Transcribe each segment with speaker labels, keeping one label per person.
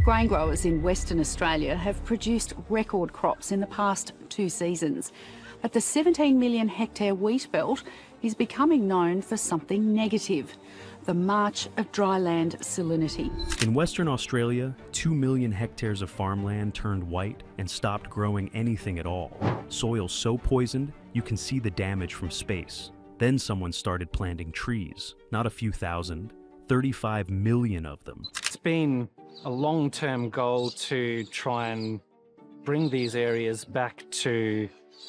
Speaker 1: Grain growers in Western Australia have produced record crops in the past 2 seasons. But the 17 million hectare wheat belt is becoming known for something negative: the march of dryland salinity.
Speaker 2: In Western Australia, 2 million hectares of farmland turned white and stopped growing anything at all. Soil so poisoned, you can see the damage from space. Then someone started planting trees, not a few thousand, 35 million of them.
Speaker 3: It's been a long-term goal to try and bring these areas back to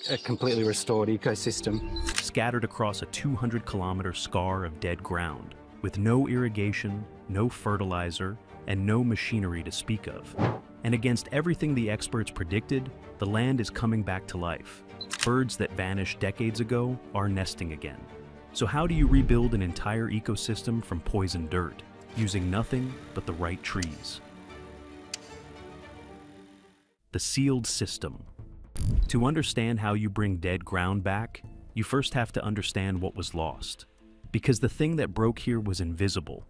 Speaker 3: a completely restored ecosystem.
Speaker 2: Scattered across a 200-kilometer scar of dead ground, with no irrigation, no fertilizer, and no machinery to speak of. And against everything the experts predicted, the land is coming back to life. Birds that vanished decades ago are nesting again. So how do you rebuild an entire ecosystem from poisoned dirt, using nothing but the right trees? The sealed system. To understand how you bring dead ground back, you first have to understand what was lost. Because the thing that broke here was invisible,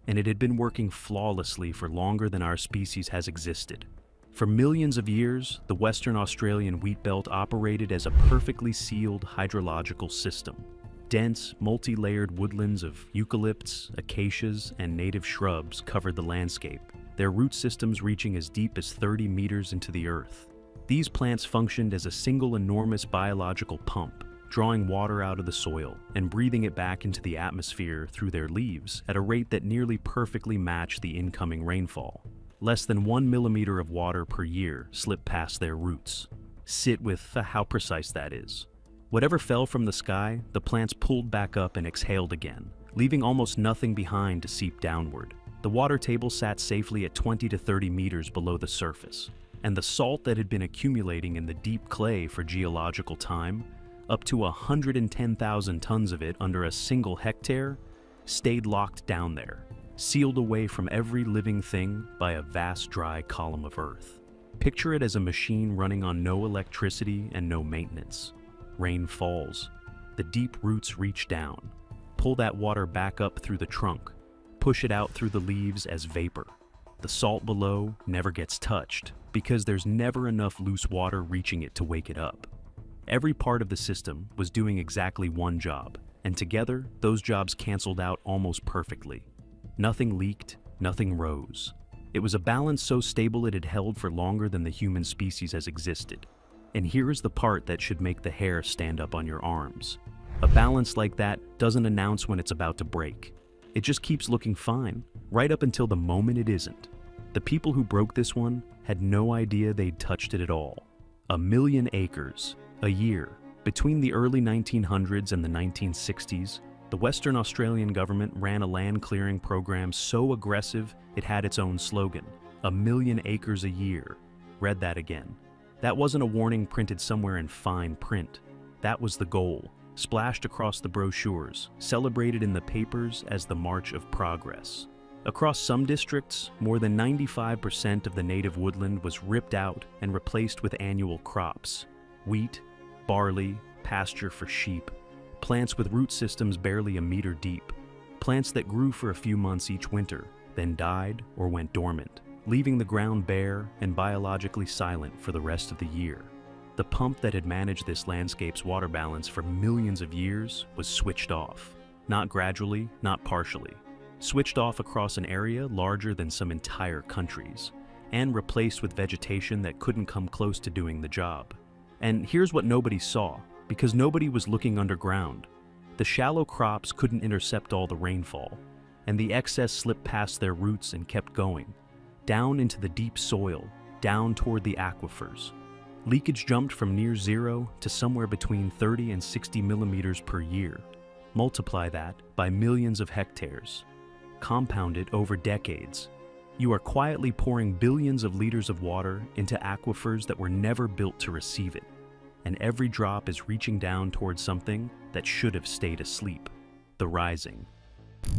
Speaker 2: and it had been working flawlessly for longer than our species has existed. For millions of years, the Western Australian wheat belt operated as a perfectly sealed hydrological system. Dense, multi-layered woodlands of eucalypts, acacias, and native shrubs covered the landscape, their root systems reaching as deep as 30 meters into the earth. These plants functioned as a single enormous biological pump, drawing water out of the soil and breathing it back into the atmosphere through their leaves at a rate that nearly perfectly matched the incoming rainfall. Less than 1 millimeter of water per year slipped past their roots. Sit with how precise that is. Whatever fell from the sky, the plants pulled back up and exhaled again, leaving almost nothing behind to seep downward. The water table sat safely at 20 to 30 meters below the surface, and the salt that had been accumulating in the deep clay for geological time, up to 110,000 tons of it under a single hectare, stayed locked down there, sealed away from every living thing by a vast dry column of earth. Picture it as a machine running on no electricity and no maintenance. Rain falls. The deep roots reach down, pull that water back up through the trunk, push it out through the leaves as vapor. The salt below never gets touched because there's never enough loose water reaching it to wake it up. Every part of the system was doing exactly one job, and together, those jobs canceled out almost perfectly. Nothing leaked, nothing rose. It was a balance so stable it had held for longer than the human species has existed. And here is the part that should make the hair stand up on your arms. A balance like that doesn't announce when it's about to break. It just keeps looking fine, right up until the moment it isn't. The people who broke this one had no idea they'd touched it at all. 1 million acres, a year. Between the early 1900s and the 1960s, the Western Australian government ran a land clearing program so aggressive it had its own slogan: 1 million acres a year. Read that again. That wasn't a warning printed somewhere in fine print. That was the goal, splashed across the brochures, celebrated in the papers as the March of Progress. Across some districts, more than 95% of the native woodland was ripped out and replaced with annual crops: wheat, barley, pasture for sheep, plants with root systems barely a meter deep, plants that grew for a few months each winter, then died or went dormant, leaving the ground bare and biologically silent for the rest of the year. The pump that had managed this landscape's water balance for millions of years was switched off. Not gradually, not partially. Switched off across an area larger than some entire countries, and replaced with vegetation that couldn't come close to doing the job. And here's what nobody saw, because nobody was looking underground. The shallow crops couldn't intercept all the rainfall, and the excess slipped past their roots and kept going, down into the deep soil, down toward the aquifers. Leakage jumped from near zero to somewhere between 30 and 60 millimeters per year. Multiply that by millions of hectares. Compound it over decades. You are quietly pouring billions of liters of water into aquifers that were never built to receive it. And every drop is reaching down towards something that should have stayed asleep: the rising.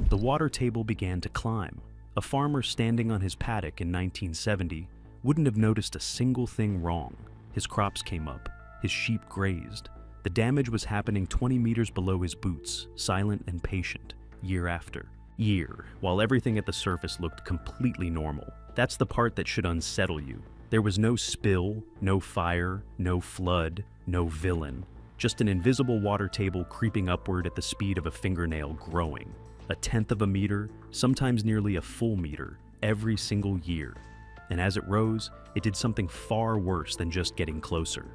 Speaker 2: The water table began to climb. A farmer standing on his paddock in 1970 wouldn't have noticed a single thing wrong. His crops came up, his sheep grazed. The damage was happening 20 meters below his boots, silent and patient, year after. year, while everything at the surface looked completely normal. That's the part that should unsettle you. There was no spill, no fire, no flood, no villain. Just an invisible water table creeping upward at the speed of a fingernail growing. 1/10 of a meter, sometimes nearly a full meter, every single year. And as it rose, it did something far worse than just getting closer.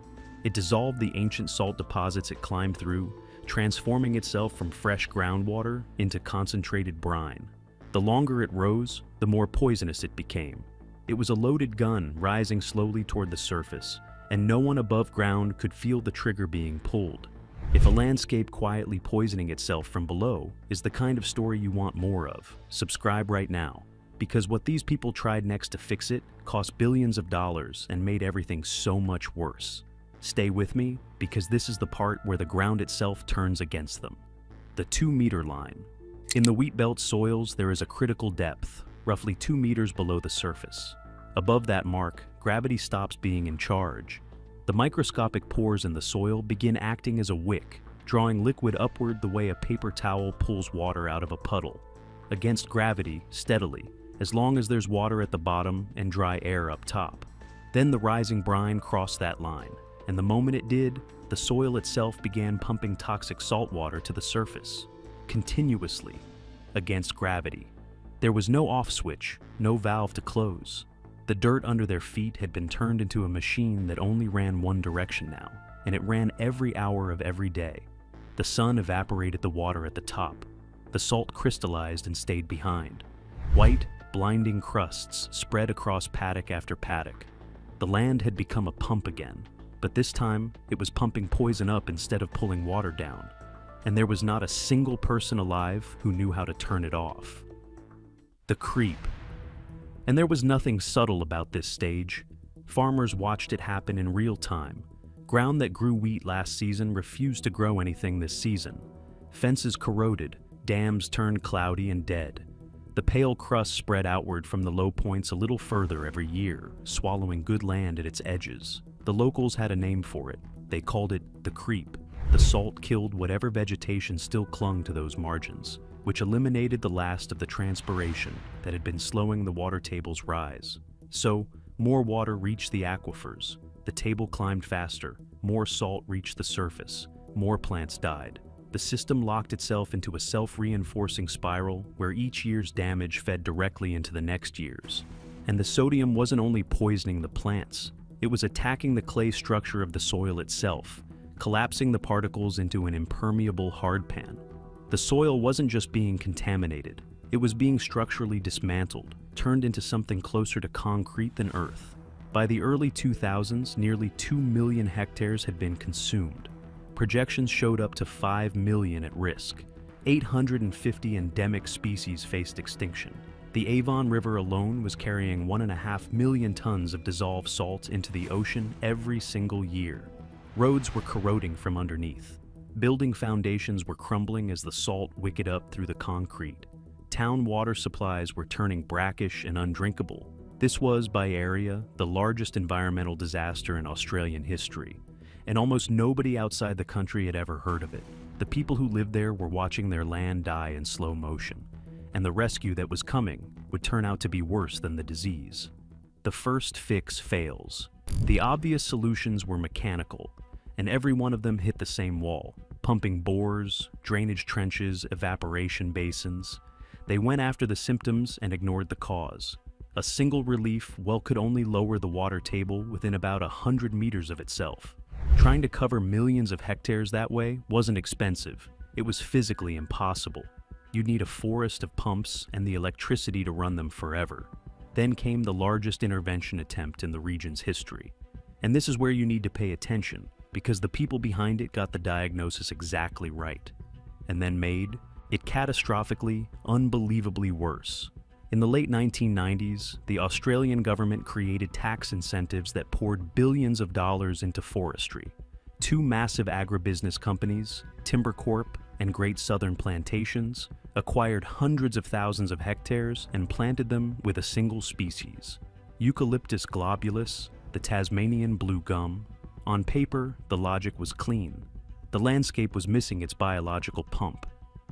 Speaker 2: It dissolved the ancient salt deposits it climbed through, transforming itself from fresh groundwater into concentrated brine. The longer it rose, the more poisonous it became. It was a loaded gun rising slowly toward the surface, and no one above ground could feel the trigger being pulled. If a landscape quietly poisoning itself from below is the kind of story you want more of, subscribe right now. Because what these people tried next to fix it cost billions of dollars and made everything so much worse. Stay with me, because this is the part where the ground itself turns against them. The 2-meter line. In the wheat belt soils, there is a critical depth, roughly 2 meters below the surface. Above that mark, gravity stops being in charge. The microscopic pores in the soil begin acting as a wick, drawing liquid upward the way a paper towel pulls water out of a puddle. Against gravity, steadily, as long as there's water at the bottom and dry air up top. Then the rising brine crossed that line, and the moment it did, the soil itself began pumping toxic salt water to the surface, continuously, against gravity. There was no off switch, no valve to close. The dirt under their feet had been turned into a machine that only ran one direction now, and it ran every hour of every day. The sun evaporated the water at the top. The salt crystallized and stayed behind. White, blinding crusts spread across paddock after paddock. The land had become a pump again, but this time it was pumping poison up instead of pulling water down, and there was not a single person alive who knew how to turn it off. The creep. And there was nothing subtle about this stage. Farmers watched it happen in real time. Ground that grew wheat last season refused to grow anything this season. Fences corroded, dams turned cloudy and dead. The pale crust spread outward from the low points a little further every year, swallowing good land at its edges. The locals had a name for it. They called it the creep. The salt killed whatever vegetation still clung to those margins, which eliminated the last of the transpiration that had been slowing the water table's rise. So, more water reached the aquifers. The table climbed faster. More salt reached the surface. More plants died. The system locked itself into a self-reinforcing spiral where each year's damage fed directly into the next year's. And the sodium wasn't only poisoning the plants, it was attacking the clay structure of the soil itself, collapsing the particles into an impermeable hardpan. The soil wasn't just being contaminated, it was being structurally dismantled, turned into something closer to concrete than earth. By the early 2000s, nearly 2 million hectares had been consumed. Projections showed up to 5 million at risk. 850 endemic species faced extinction. The Avon River alone was carrying 1.5 million tons of dissolved salt into the ocean every single year. Roads were corroding from underneath. Building foundations were crumbling as the salt wicked up through the concrete. Town water supplies were turning brackish and undrinkable. This was, by area, the largest environmental disaster in Australian history, and almost nobody outside the country had ever heard of it. The people who lived there were watching their land die in slow motion, and the rescue that was coming would turn out to be worse than the disease. The first fix fails. The obvious solutions were mechanical, and every one of them hit the same wall. Pumping bores, drainage trenches, evaporation basins. They went after the symptoms and ignored the cause. A single relief, could only lower the water table within about 100 meters of itself. Trying to cover millions of hectares that way wasn't expensive. It was physically impossible. You'd need a forest of pumps and the electricity to run them forever. Then came the largest intervention attempt in the region's history. And this is where you need to pay attention, because the people behind it got the diagnosis exactly right, and then made it catastrophically, unbelievably worse. In the late 1990s, the Australian government created tax incentives that poured billions of dollars into forestry. Two massive agribusiness companies, Timber Corp and Great Southern Plantations, acquired hundreds of thousands of hectares and planted them with a single species, Eucalyptus globulus, the Tasmanian blue gum. On paper, the logic was clean. The landscape was missing its biological pump.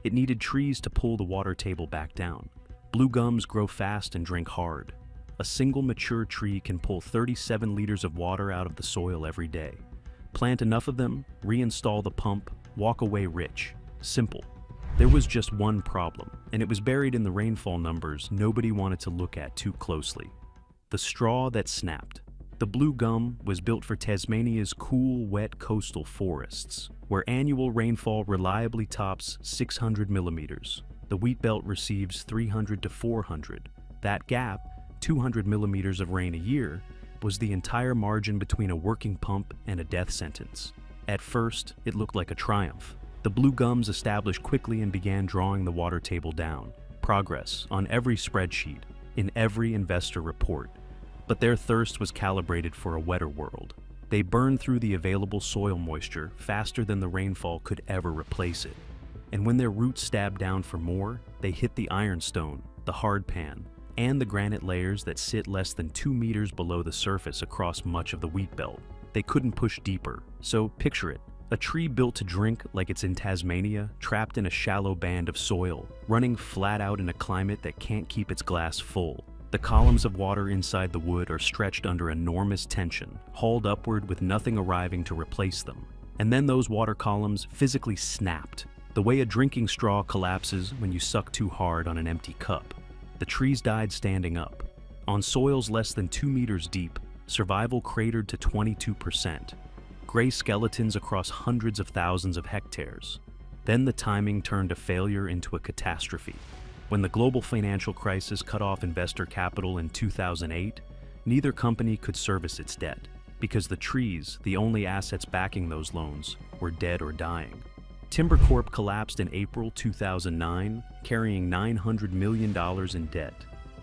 Speaker 2: It needed trees to pull the water table back down. Blue gums grow fast and drink hard. A single mature tree can pull 37 liters of water out of the soil every day. Plant enough of them, reinstall the pump, walk away rich. Simple. There was just one problem, and it was buried in the rainfall numbers nobody wanted to look at too closely. The straw that snapped. The blue gum was built for Tasmania's cool, wet coastal forests, where annual rainfall reliably tops 600 millimeters. The wheat belt receives 300 to 400. That gap, 200 millimeters of rain a year, was the entire margin between a working pump and a death sentence. At first, it looked like a triumph. The blue gums established quickly and began drawing the water table down. Progress on every spreadsheet, in every investor report. But their thirst was calibrated for a wetter world. They burned through the available soil moisture faster than the rainfall could ever replace it. And when their roots stabbed down for more, they hit the ironstone, the hard pan, and the granite layers that sit less than 2 meters below the surface across much of the wheat belt. They couldn't push deeper, so picture it. A tree built to drink like it's in Tasmania, trapped in a shallow band of soil, running flat out in a climate that can't keep its glass full. The columns of water inside the wood are stretched under enormous tension, hauled upward with nothing arriving to replace them. And then those water columns physically snapped, the way a drinking straw collapses when you suck too hard on an empty cup. The trees died standing up. On soils less than 2 meters deep, survival cratered to 22%. Gray skeletons across hundreds of thousands of hectares. Then the timing turned a failure into a catastrophe. When the global financial crisis cut off investor capital in 2008, neither company could service its debt, because the trees, the only assets backing those loans, were dead or dying. Timber Corp collapsed in April 2009, carrying $900 million in debt.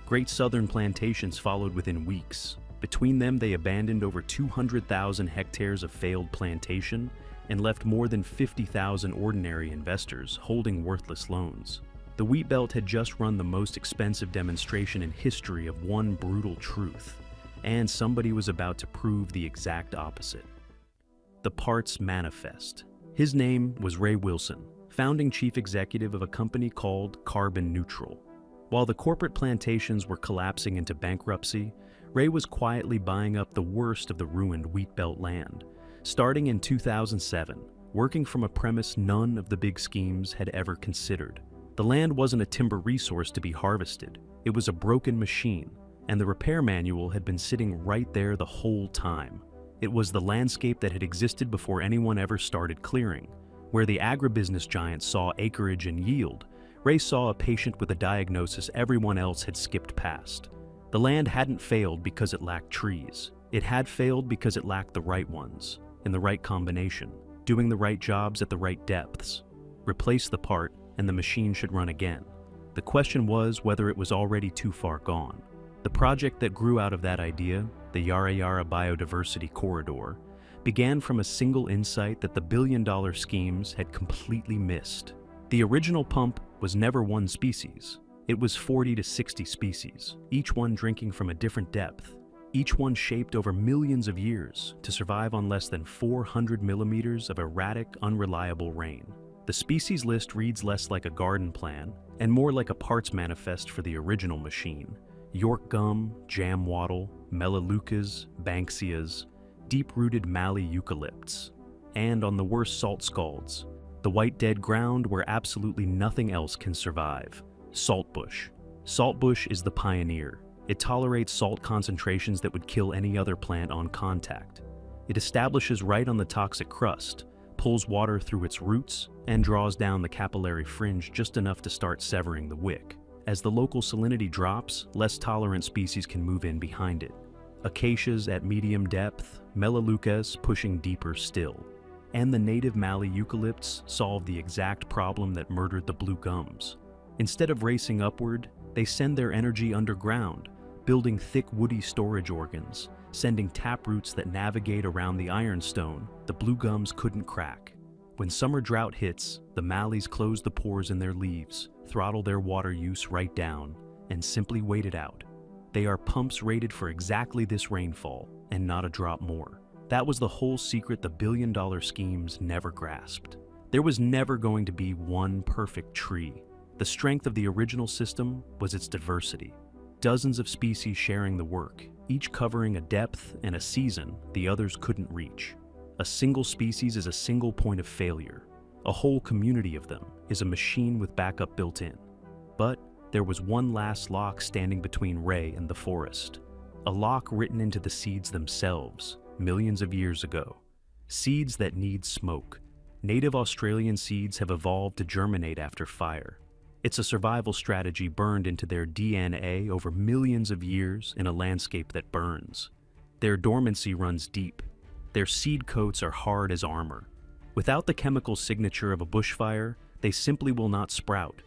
Speaker 2: Great Southern Plantations followed within weeks. Between them, they abandoned over 200,000 hectares of failed plantation and left more than 50,000 ordinary investors holding worthless loans. The wheat belt had just run the most expensive demonstration in history of one brutal truth, and somebody was about to prove the exact opposite. The Parts Manifest. His name was Ray Wilson, founding chief executive of a company called Carbon Neutral. While the corporate plantations were collapsing into bankruptcy, Ray was quietly buying up the worst of the ruined wheat belt land. Starting in 2007, working from a premise none of the big schemes had ever considered. The land wasn't a timber resource to be harvested. It was a broken machine, and the repair manual had been sitting right there the whole time. It was the landscape that had existed before anyone ever started clearing. Where the agribusiness giants saw acreage and yield, Ray saw a patient with a diagnosis everyone else had skipped past. The land hadn't failed because it lacked trees. It had failed because it lacked the right ones, in the right combination, doing the right jobs at the right depths. Replace the part, and the machine should run again. The question was whether it was already too far gone. The project that grew out of that idea, the Yara Yara Biodiversity Corridor, began from a single insight that the billion-dollar schemes had completely missed. The original pump was never one species. It was 40 to 60 species, each one drinking from a different depth, each one shaped over millions of years to survive on less than 400 millimeters of erratic, unreliable rain. The species list reads less like a garden plan and more like a parts manifest for the original machine. York gum, jam wattle, melaleucas, banksias, deep-rooted Mallee eucalypts, and on the worst salt scalds, the white dead ground where absolutely nothing else can survive. Saltbush. Saltbush is the pioneer. It tolerates salt concentrations that would kill any other plant on contact. It establishes right on the toxic crust, pulls water through its roots, and draws down the capillary fringe just enough to start severing the wick. As the local salinity drops, less tolerant species can move in behind it. Acacias at medium depth, melaleucas pushing deeper still. And the native Mallee eucalypts solve the exact problem that murdered the blue gums. Instead of racing upward, they send their energy underground, building thick woody storage organs, sending taproots that navigate around the ironstone the blue gums couldn't crack. When summer drought hits, the Mallees close the pores in their leaves, throttle their water use right down, and simply wait it out. They are pumps rated for exactly this rainfall, and not a drop more. That was the whole secret the billion-dollar schemes never grasped. There was never going to be one perfect tree. The strength of the original system was its diversity. Dozens of species sharing the work, each covering a depth and a season the others couldn't reach. A single species is a single point of failure. A whole community of them is a machine with backup built in. But there was one last lock standing between Ray and the forest. A lock written into the seeds themselves, millions of years ago. Seeds that need smoke. Native Australian seeds have evolved to germinate after fire. It's a survival strategy burned into their DNA over millions of years in a landscape that burns. Their dormancy runs deep. Their seed coats are hard as armor. Without the chemical signature of a bushfire, they simply will not sprout.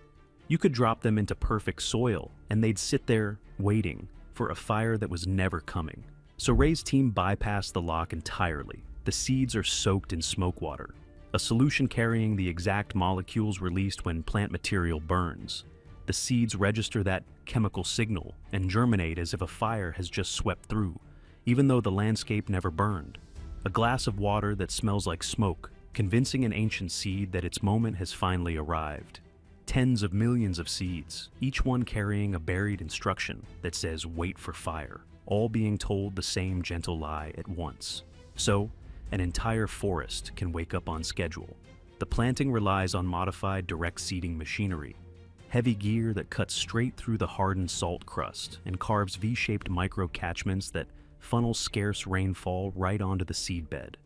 Speaker 2: You could drop them into perfect soil, and they'd sit there, waiting, for a fire that was never coming. So Ray's team bypassed the lock entirely. The seeds are soaked in smoke water, a solution carrying the exact molecules released when plant material burns. The seeds register that chemical signal and germinate as if a fire has just swept through, even though the landscape never burned. A glass of water that smells like smoke, convincing an ancient seed that its moment has finally arrived. Tens of millions of seeds, each one carrying a buried instruction that says wait for fire, all being told the same gentle lie at once. So, an entire forest can wake up on schedule. The planting relies on modified direct seeding machinery, heavy gear that cuts straight through the hardened salt crust and carves V-shaped micro-catchments that funnel scarce rainfall right onto the seedbed.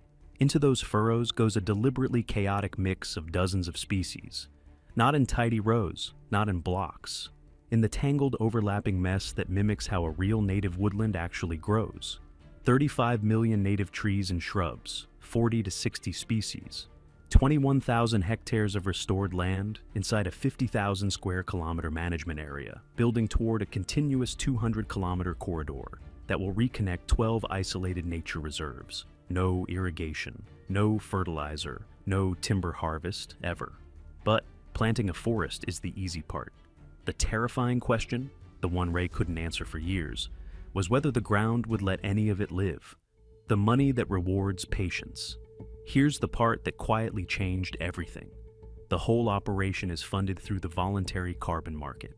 Speaker 2: Into those furrows goes a deliberately chaotic mix of dozens of species, not in tidy rows, not in blocks, in the tangled overlapping mess that mimics how a real native woodland actually grows. 35 million native trees and shrubs, 40 to 60 species, 21,000 hectares of restored land inside a 50,000 square kilometer management area, building toward a continuous 200-kilometer corridor that will reconnect 12 isolated nature reserves. No irrigation, no fertilizer, no timber harvest, ever. But planting a forest is the easy part. The terrifying question, the one Ray couldn't answer for years, was whether the ground would let any of it live. The money that rewards patience. Here's the part that quietly changed everything. The whole operation is funded through the voluntary carbon market.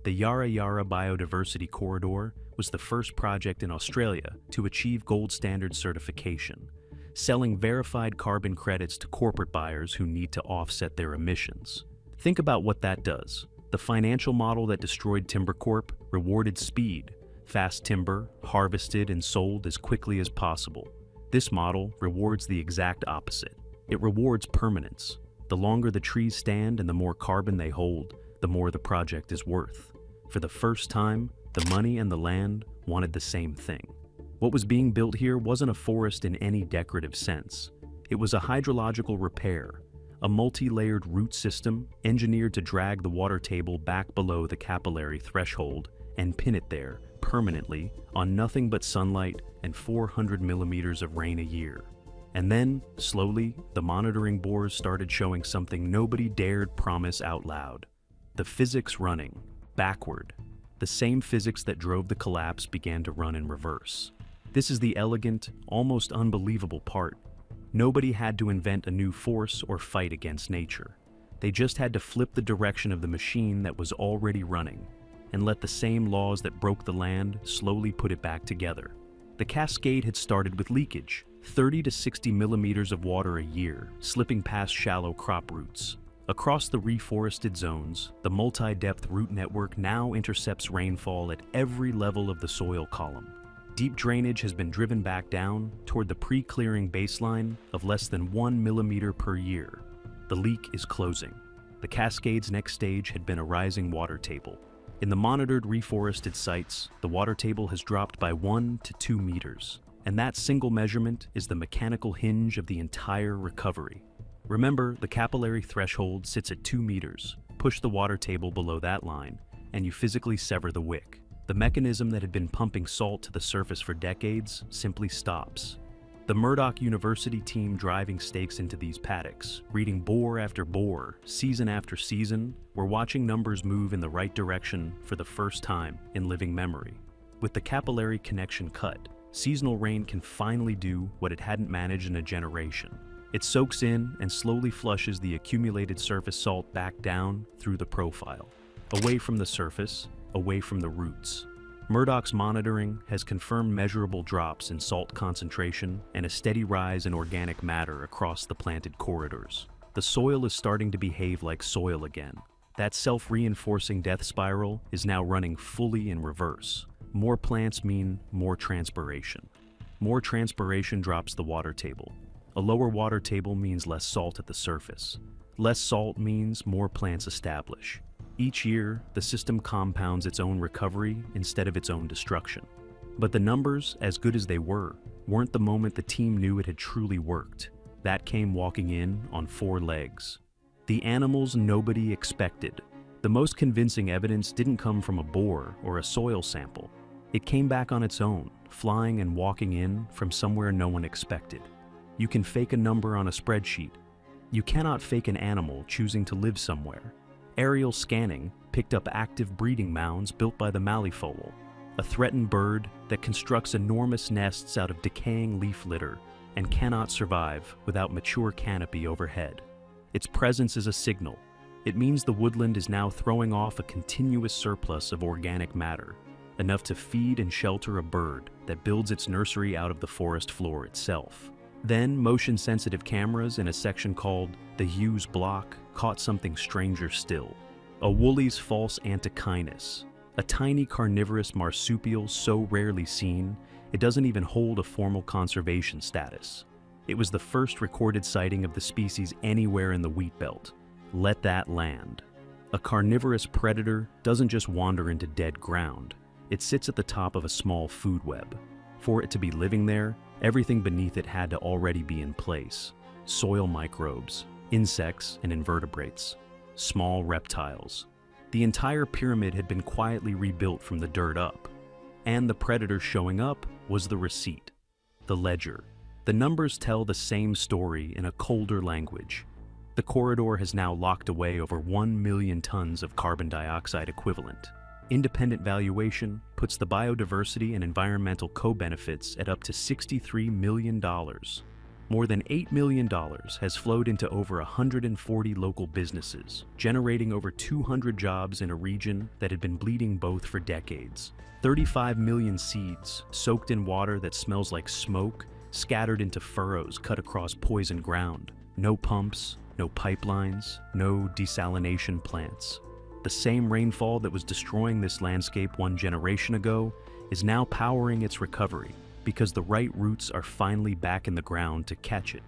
Speaker 2: The Yarra Yarra Biodiversity Corridor was the first project in Australia to achieve gold standard certification, selling verified carbon credits to corporate buyers who need to offset their emissions. Think about what that does. The financial model that destroyed Timbercorp rewarded speed, fast timber, harvested and sold as quickly as possible. This model rewards the exact opposite. It rewards permanence. The longer the trees stand and the more carbon they hold, the more the project is worth. For the first time, the money and the land wanted the same thing. What was being built here wasn't a forest in any decorative sense. It was a hydrological repair, a multi-layered root system engineered to drag the water table back below the capillary threshold and pin it there permanently on nothing but sunlight and 400 millimeters of rain a year. And then, slowly, the monitoring bores started showing something nobody dared promise out loud. The physics running, backward. The same physics that drove the collapse began to run in reverse. This is the elegant, almost unbelievable part. Nobody had to invent a new force or fight against nature. They just had to flip the direction of the machine that was already running and let the same laws that broke the land slowly put it back together. The cascade had started with leakage, 30 to 60 millimeters of water a year, slipping past shallow crop roots. Across the reforested zones, the multi-depth root network now intercepts rainfall at every level of the soil column. Deep drainage has been driven back down toward the pre-clearing baseline of less than 1 millimeter per year. The leak is closing. The cascade's next stage had been a rising water table. In the monitored reforested sites, the water table has dropped by 1 to 2 meters, and that single measurement is the mechanical hinge of the entire recovery. Remember, the capillary threshold sits at 2 meters. Push the water table below that line, and you physically sever the wick. The mechanism that had been pumping salt to the surface for decades simply stops. The Murdoch University team driving stakes into these paddocks, reading bore after bore, season after season, were watching numbers move in the right direction for the first time in living memory. With the capillary connection cut, seasonal rain can finally do what it hadn't managed in a generation. It soaks in and slowly flushes the accumulated surface salt back down through the profile, away from the surface, away from the roots. Murdoch's monitoring has confirmed measurable drops in salt concentration and a steady rise in organic matter across the planted corridors. The soil is starting to behave like soil again. That self-reinforcing death spiral is now running fully in reverse. More plants mean more transpiration. More transpiration drops the water table. A lower water table means less salt at the surface. Less salt means more plants establish. Each year, the system compounds its own recovery instead of its own destruction. But the numbers, as good as they were, weren't the moment the team knew it had truly worked. That came walking in on 4 legs. The animals nobody expected. The most convincing evidence didn't come from a boar or a soil sample. It came back on its own, flying and walking in from somewhere no one expected. You can fake a number on a spreadsheet. You cannot fake an animal choosing to live somewhere. Aerial scanning picked up active breeding mounds built by the malleefowl, a threatened bird that constructs enormous nests out of decaying leaf litter and cannot survive without mature canopy overhead. Its presence is a signal. It means the woodland is now throwing off a continuous surplus of organic matter, enough to feed and shelter a bird that builds its nursery out of the forest floor itself. Then, motion-sensitive cameras in a section called the Hughes Block caught something stranger still. A woolly's false antechinus, a tiny carnivorous marsupial so rarely seen, it doesn't even hold a formal conservation status. It was the first recorded sighting of the species anywhere in the wheat belt. Let that land. A carnivorous predator doesn't just wander into dead ground. It sits at the top of a small food web. For it to be living there, everything beneath it had to already be in place. Soil microbes, insects and invertebrates, small reptiles. The entire pyramid had been quietly rebuilt from the dirt up. And the predator showing up was the receipt, the ledger. The numbers tell the same story in a colder language. The corridor has now locked away over 1 million tons of carbon dioxide equivalent. Independent valuation puts the biodiversity and environmental co-benefits at up to $63 million. More than $8 million has flowed into over 140 local businesses, generating over 200 jobs in a region that had been bleeding both for decades. 35 million seeds, soaked in water that smells like smoke, scattered into furrows cut across poisoned ground. No pumps, no pipelines, no desalination plants. The same rainfall that was destroying this landscape 1 generation ago is now powering its recovery because the right roots are finally back in the ground to catch it.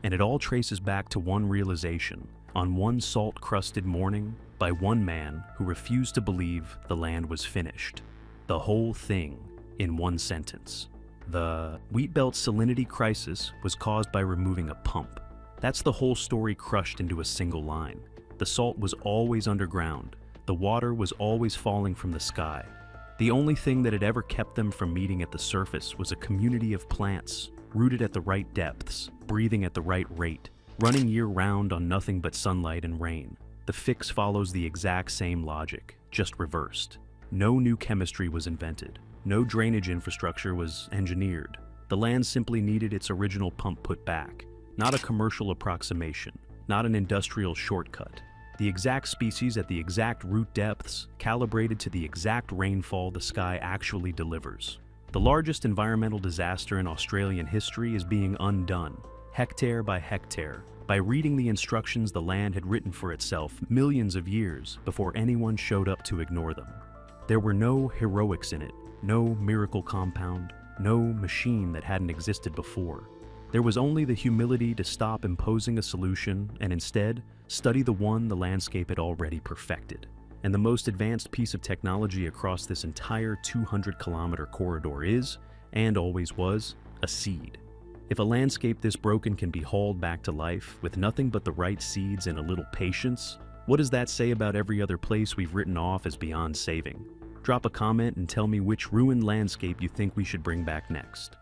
Speaker 2: And it all traces back to one realization, on one salt-crusted morning, by one man who refused to believe the land was finished. The whole thing in one sentence. The wheat belt salinity crisis was caused by removing a pump. That's the whole story crushed into a single line. The salt was always underground. The water was always falling from the sky. The only thing that had ever kept them from meeting at the surface was a community of plants, rooted at the right depths, breathing at the right rate, running year-round on nothing but sunlight and rain. The fix follows the exact same logic, just reversed. No new chemistry was invented. No drainage infrastructure was engineered. The land simply needed its original pump put back. Not a commercial approximation, not an industrial shortcut. The exact species at the exact root depths, calibrated to the exact rainfall the sky actually delivers. The largest environmental disaster in Australian history is being undone, hectare by hectare, by reading the instructions the land had written for itself millions of years before anyone showed up to ignore them. There were no heroics in it, no miracle compound, no machine that hadn't existed before. There was only the humility to stop imposing a solution and instead study the one the landscape had already perfected. And the most advanced piece of technology across this entire 200-kilometer corridor is, and always was, a seed. If a landscape this broken can be hauled back to life with nothing but the right seeds and a little patience, what does that say about every other place we've written off as beyond saving? Drop a comment and tell me which ruined landscape you think we should bring back next.